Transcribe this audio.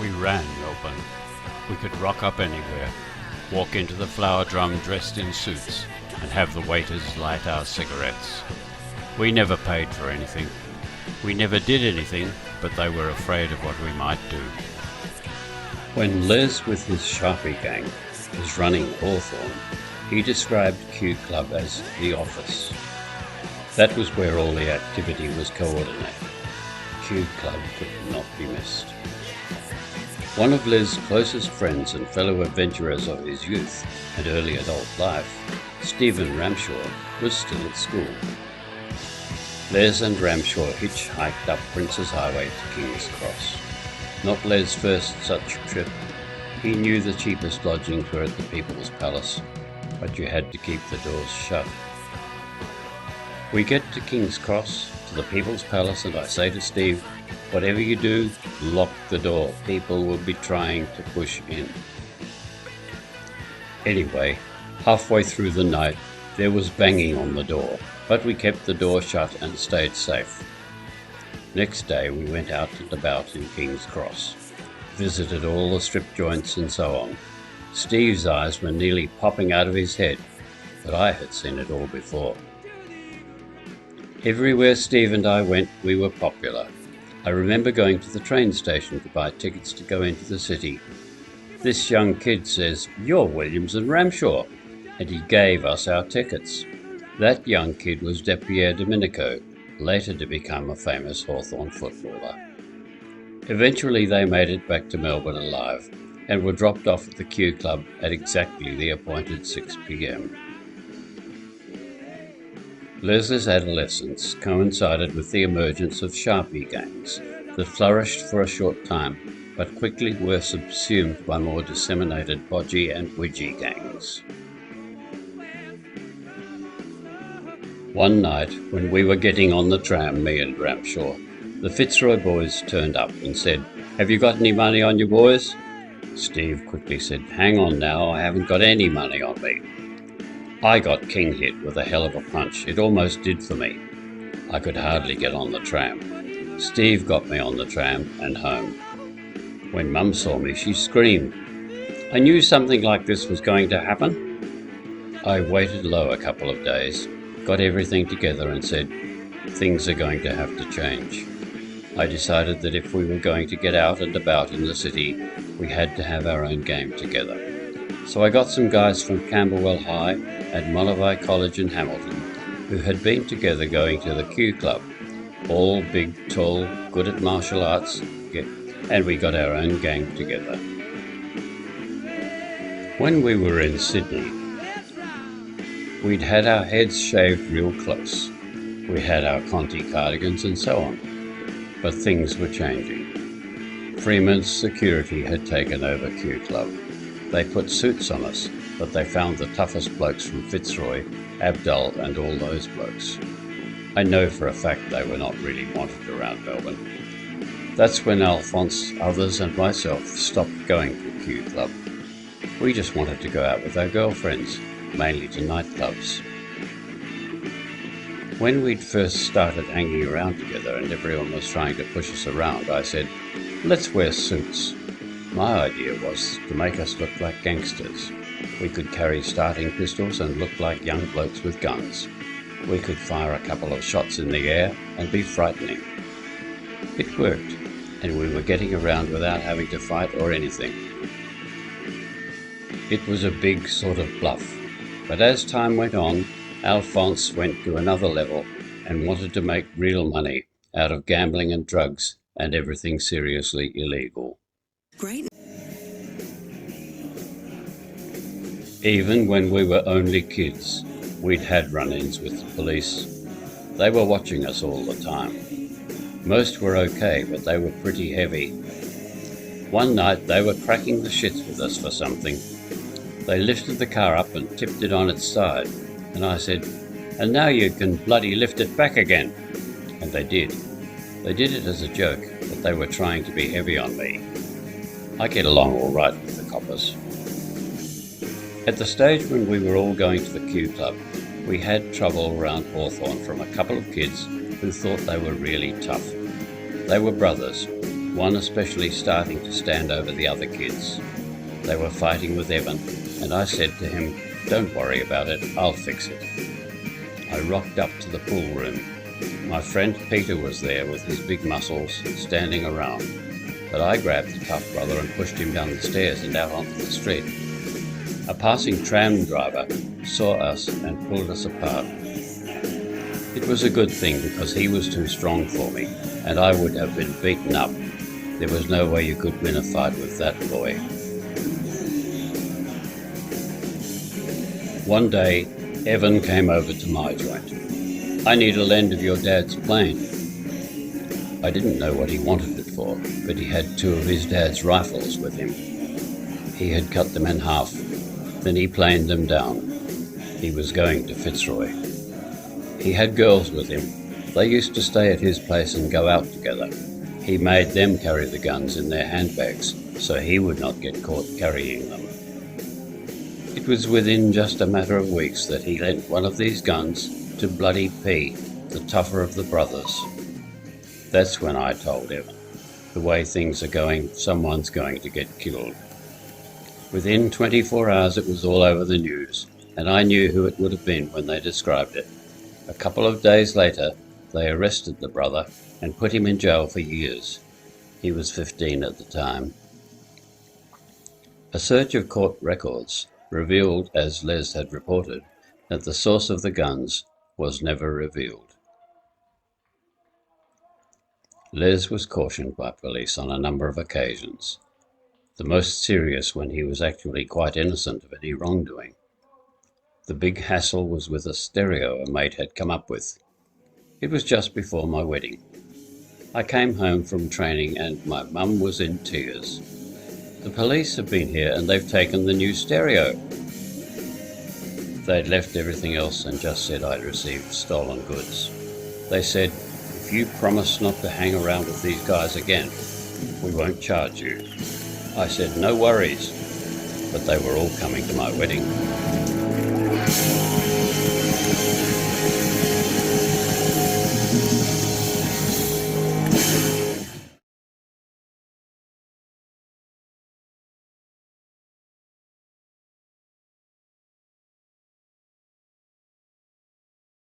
We ran Melbourne. We could rock up anywhere, walk into the flower drum dressed in suits, and have the waiters light our cigarettes. We never paid for anything. We never did anything, but they were afraid of what we might do. When Les with his Sharpie gang was running Hawthorne, he described Q Club as the office. That was where all the activity was coordinated. Q Club could not be missed. One of Les' closest friends and fellow adventurers of his youth and early adult life, Stephen Ramshaw, was still at school. Les and Ramshaw hitchhiked up Prince's Highway to King's Cross. Not Les' first such trip. He knew the cheapest lodgings were at the People's Palace, but you had to keep the doors shut. We get to King's Cross, to the People's Palace, and I say to Steve, whatever you do, lock the door. People will be trying to push in. Anyway, halfway through the night, there was banging on the door, but we kept the door shut and stayed safe. Next day we went out and about in King's Cross, visited all the strip joints and so on. Steve's eyes were nearly popping out of his head, but I had seen it all before. Everywhere Steve and I went, we were popular. I remember going to the train station to buy tickets to go into the city. This young kid says, "You're Williams and Ramshaw," and he gave us our tickets. That young kid was De Pierre Domenico, later to become a famous Hawthorn footballer. Eventually they made it back to Melbourne alive and were dropped off at the Q Club at exactly the appointed 6 p.m. Les's adolescence coincided with the emergence of Sharpie gangs that flourished for a short time but quickly were subsumed by more disseminated Podgy and Widgie gangs. One night, when we were getting on the tram, me and Ramshaw, the Fitzroy boys turned up and said, "Have you got any money on you, boys?" Steve quickly said, "Hang on now, I haven't got any money on me." I got king hit with a hell of a punch. It almost did for me. I could hardly get on the tram. Steve got me on the tram and home. When Mum saw me, she screamed. I knew something like this was going to happen. I waited low a couple of days, got everything together and said, things are going to have to change. I decided that if we were going to get out and about in the city, we had to have our own game together. So I got some guys from Camberwell High and Molloway College in Hamilton who had been together going to the Q Club, all big, tall, good at martial arts, and we got our own gang together. When we were in Sydney, we'd had our heads shaved real close. We had our Conti cardigans and so on. But things were changing. Freeman's security had taken over Q Club. They put suits on us, but they found the toughest blokes from Fitzroy, Abdul and all those blokes. I know for a fact they were not really wanted around Melbourne. That's when Alphonse, others and myself stopped going to Q Club. We just wanted to go out with our girlfriends, mainly to nightclubs. When we'd first started hanging around together and everyone was trying to push us around, I said, let's wear suits. My idea was to make us look like gangsters. We could carry starting pistols and look like young blokes with guns. We could fire a couple of shots in the air and be frightening. It worked, and we were getting around without having to fight or anything. It was a big sort of bluff, but as time went on, Alphonse went to another level and wanted to make real money out of gambling and drugs and everything seriously illegal. Great. Even when we were only kids, we'd had run-ins with the police. They were watching us all the time. Most were okay, but they were pretty heavy. One night they were cracking the shits with us for something. They lifted the car up and tipped it on its side, and I said, "And now you can bloody lift it back again." And they did. They did it as a joke, but they were trying to be heavy on me. I get along all right with the coppers. At the stage when we were all going to the Q Club, we had trouble around Hawthorne from a couple of kids who thought they were really tough. They were brothers, one especially starting to stand over the other kids. They were fighting with Evan, and I said to him, "Don't worry about it, I'll fix it." I rocked up to the pool room. My friend Peter was there with his big muscles standing around, but I grabbed the tough brother and pushed him down the stairs and out onto the street. A passing tram driver saw us and pulled us apart. It was a good thing because he was too strong for me, and I would have been beaten up. There was no way you could win a fight with that boy. One day, Evan came over to my joint. "I need a lend of your dad's plane." I didn't know what he wanted it for, but he had 2 of his dad's rifles with him. He had cut them in half, then he planed them down. He was going to Fitzroy. He had girls with him. They used to stay at his place and go out together. He made them carry the guns in their handbags, so he would not get caught carrying them. It was within just a matter of weeks that he lent one of these guns to Bloody P, the tougher of the brothers. That's when I told Evan, the way things are going, someone's going to get killed. Within 24 hours it was all over the news, and I knew who it would have been when they described it. A couple of days later, they arrested the brother and put him in jail for years. He was 15 at the time. A search of court records revealed, as Les had reported, that the source of the guns was never revealed. Les was cautioned by police on a number of occasions, the most serious when he was actually quite innocent of any wrongdoing. The big hassle was with a stereo a mate had come up with. It was just before my wedding. I came home from training and my mum was in tears. "The police have been here and they've taken the new stereo." They'd left everything else and just said I'd received stolen goods. They said, "If you promise not to hang around with these guys again, we won't charge you." I said, "No worries," but they were all coming to my wedding.